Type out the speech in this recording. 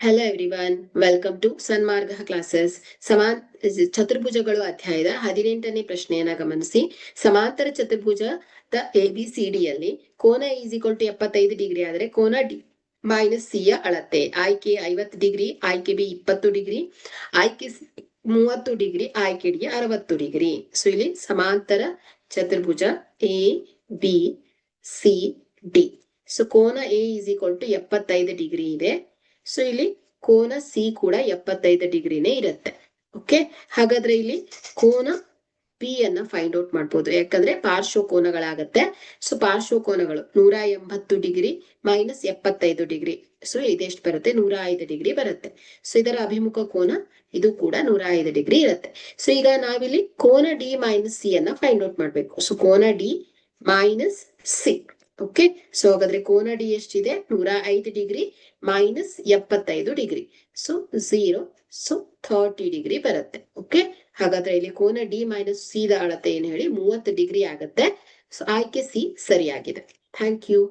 Hello everyone, welcome to Sanmarga classes. ಚತುರ್ಭುಜಗಳು ಅಧ್ಯಾಯದ 18ನೇ ಪ್ರಶ್ನೆಯನ್ನ ಗಮನಿಸಿ. ಸಮಾಂತರ ಚತುರ್ಭುಜದ ABCD ಯಲ್ಲಿ ಕೋನ ಈಸ್ ಈಕ್ವಲ್ ಟು 75 ಡಿಗ್ರಿ ಆದ್ರೆ ಕೋನ ಡಿ ಮೈನಸ್ ಸಿ ಯ ಅಳತೆ. ಆಯ್ಕೆ 50 ಡಿಗ್ರಿ, ಆಯ್ಕೆ ಬಿ 20 ಡಿಗ್ರಿ, ಆಯ್ಕೆ ಸಿ 30 ಡಿಗ್ರಿ, ಆಯ್ಕೆ ಡಿ 60 ಡಿಗ್ರಿ. ಸೊ ಇಲ್ಲಿ ಸಮಾಂತರ ಚತುರ್ಭುಜ ABCD. ಸೊ ಕೋನ A is equal to 75 degree ಇದೆ. ಸೊ ಇಲ್ಲಿ ಕೋನ ಸಿ ಕೂಡ 75 ಡಿಗ್ರಿನೇ ಇರುತ್ತೆ. ಓಕೆ, ಹಾಗಾದ್ರೆ ಇಲ್ಲಿ ಕೋನ ಪಿ ಅನ್ನ ಫೈಂಡ್ ಔಟ್ ಮಾಡ್ಬೋದು, ಯಾಕಂದ್ರೆ ಪಾರ್ಶ್ವ ಕೋನಗಳಾಗತ್ತೆ. ಸೊ ಪಾರ್ಶ್ವ ಕೋನಗಳು 180 ಡಿಗ್ರಿ ಮೈನಸ್ 75 ಡಿಗ್ರಿ. ಸೊ ಇದೆಷ್ಟು ಬರುತ್ತೆ? 105 ಡಿಗ್ರಿ ಬರುತ್ತೆ. ಸೊ ಇದರ ಅಭಿಮುಖ ಕೋನ ಇದು ಕೂಡ 105 ಡಿಗ್ರಿ ಇರುತ್ತೆ. ಸೊ ಈಗ ನಾವಿಲ್ಲಿ ಕೋನ ಡಿ ಮೈನಸ್ ಸಿ ಅನ್ನ ಫೈಂಡ್ ಔಟ್ ಮಾಡ್ಬೇಕು. ಸೊ ಕೋನ D minus C. Okay, so ಹಾಗಾದ್ರೆ ಕೋನ ಡಿ ಎಷ್ಟಿದೆ? 105 degree minus 75 degree. So 0. So 30 degree ಬರುತ್ತೆ. ಓಕೆ, ಹಾಗಾದ್ರೆ ಇಲ್ಲಿ ಕೋನ ಡಿ ಮೈನಸ್ ಸಿ ದ ಅಳತೆ ಏನ್ ಹೇಳಿ 30 ಡಿಗ್ರಿ ಆಗತ್ತೆ. ಸೊ ಆಯ್ಕೆ ಸಿ ಸರಿಯಾಗಿದೆ. Thank you.